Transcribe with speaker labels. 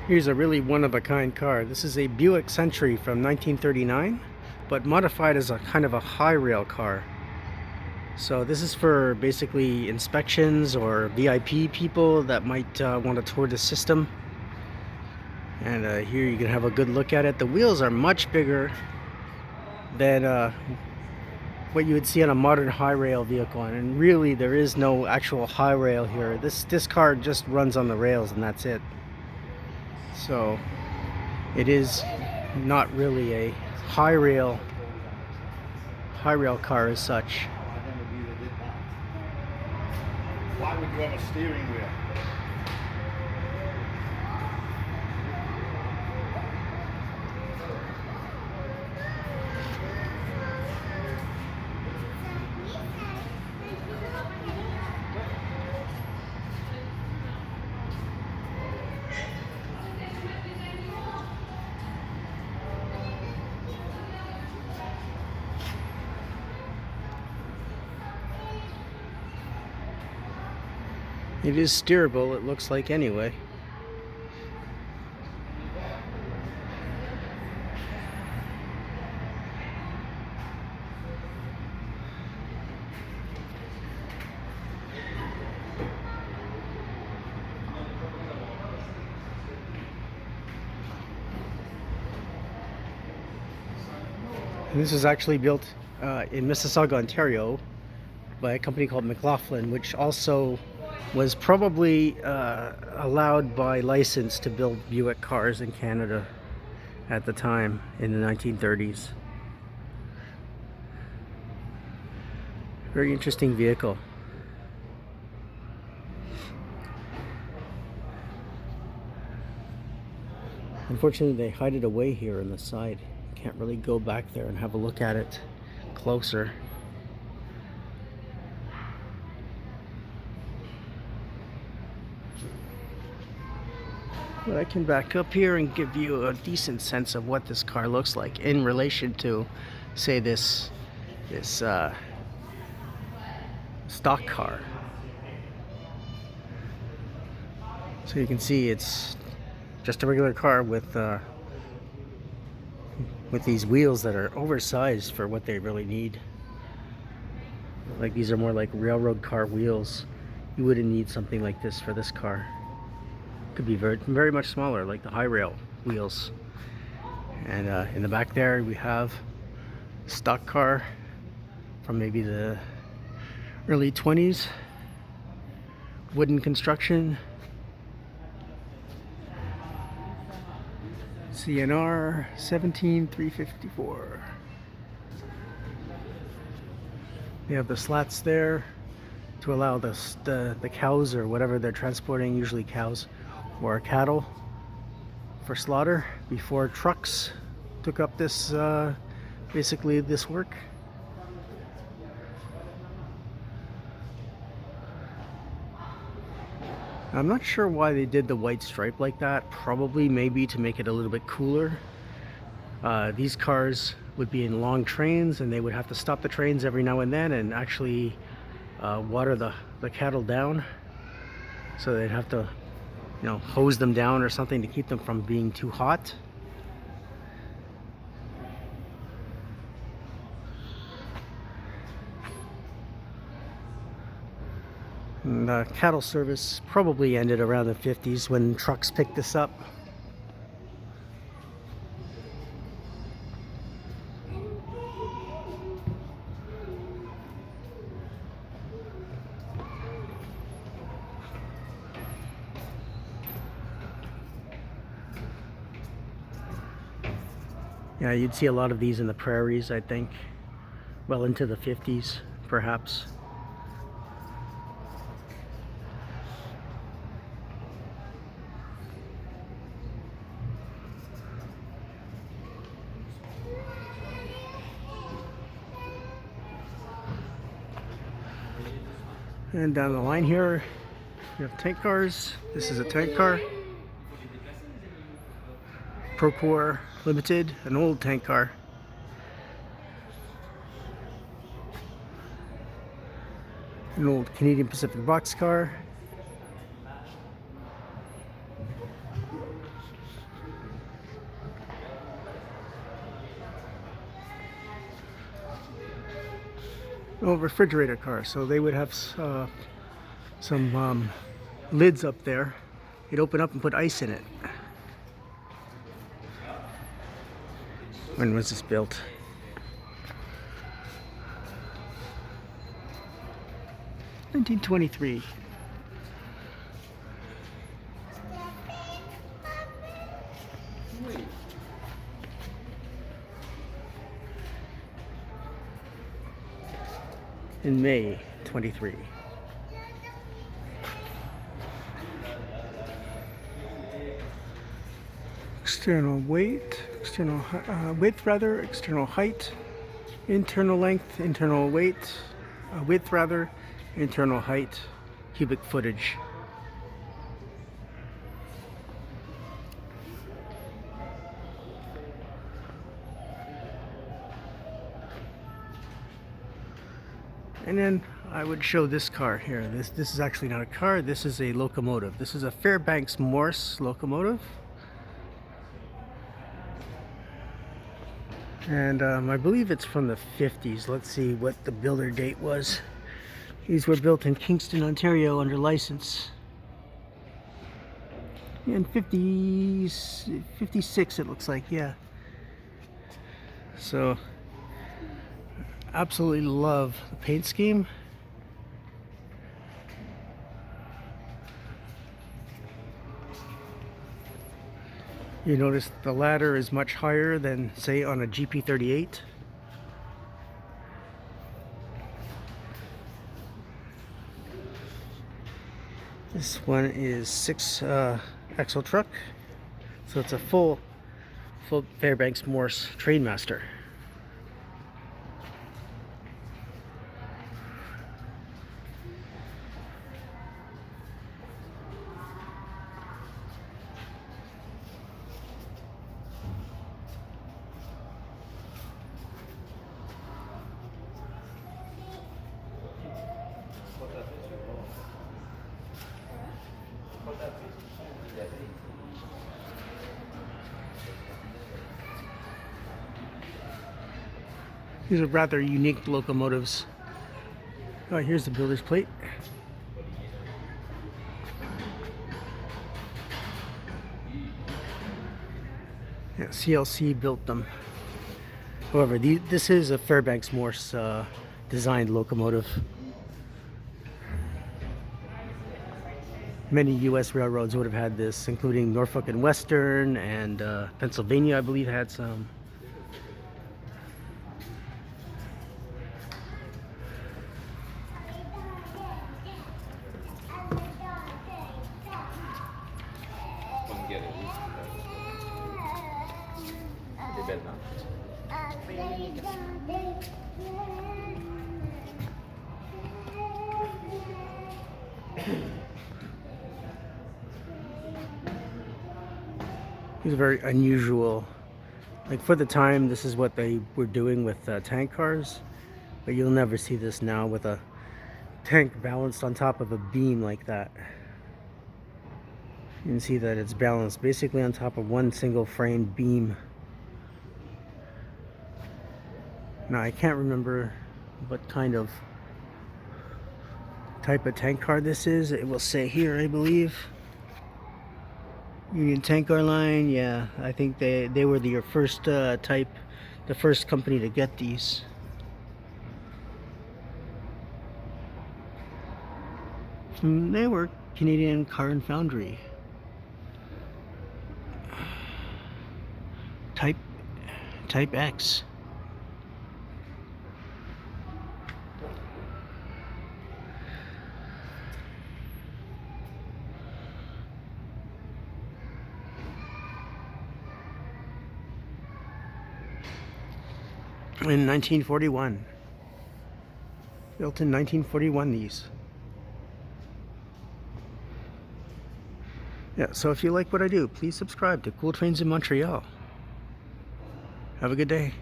Speaker 1: Here's a really one-of-a-kind car. This is a Buick Century from 1939, but modified as a kind of a high rail car. So this is for basically inspections or VIP people that might want to tour the system. And here you can have a good look at it. The wheels are much bigger than what you would see on a modern high rail vehicle, and really there is no actual high rail here. This car just runs on the rails and that's it. So it is not really a high rail car as such.
Speaker 2: Why would you have a steering wheel?
Speaker 1: It is steerable, it looks like, anyway. And this was actually built in Mississauga, Ontario by a company called McLaughlin, which also was probably allowed by license to build Buick cars in Canada at the time in the 1930s. Very interesting vehicle. Unfortunately, they hide it away here on the side. Can't really go back there and have a look at it closer. But I can back up here and give you a decent sense of what this car looks like in relation to, say, this stock car. So you can see it's just a regular car with these wheels that are oversized for what they really need. Like, these are more like railroad car wheels. You wouldn't need something like this for this car. Could be very much smaller, like the high rail wheels. And in the back there we have a stock car from maybe the early 20s, wooden construction. CNR 17354. We have the slats there to allow the cows or whatever they're transporting, usually cows or cattle, for slaughter before trucks took up this basically this work. I'm not sure why they did the white stripe like that. Probably maybe to make it a little bit cooler. These cars would be in long trains and they would have to stop the trains every now and then and actually water the cattle down. So they'd have to, you know, hose them down or something to keep them from being too hot. And the cattle service probably ended around the 50s when trucks picked this up. Yeah, you'd see a lot of these in the prairies, I think. Well into the 50s, perhaps. And down the line here, we have tank cars. This is a tank car. Procore Limited, an old tank car. An old Canadian Pacific boxcar. Oh, refrigerator car. So they would have some lids up there. You'd open up and put ice in it. When was this built? 1923. In May 23. External weight, external width rather, external height, internal length, internal weight, width rather, internal height, cubic footage. And then I would show this car here. This is actually not a car, this is a locomotive. This is a Fairbanks Morse locomotive. And I believe it's from the 50s. Let's see what the builder date was. These were built in Kingston, Ontario under license. In 56 it looks like, yeah. So, absolutely love the paint scheme. You notice the ladder is much higher than, say, on a GP38. This one is 6 axle truck, so it's a full Fairbanks Morse Trainmaster. These are rather unique locomotives. Oh, here's the builder's plate. Yeah, CLC built them. However, this is a Fairbanks Morse designed locomotive. Many U.S. railroads would have had this, including Norfolk and Western, and Pennsylvania, I believe, had some. These are very unusual. Like for the time, this is what they were doing with tank cars, but you'll never see this now with a tank balanced on top of a beam like that. You can see that it's balanced basically on top of one single frame beam. Now I can't remember what kind of type of tank car this is. It will say here, I believe. Union Tank Car Line, yeah, I think they were the first type, the first company to get these. They were Canadian Car and Foundry. Type X. In 1941. Built in 1941, these. Yeah, so if you like what I do, please subscribe to Cool Trains in Montreal. Have a good day.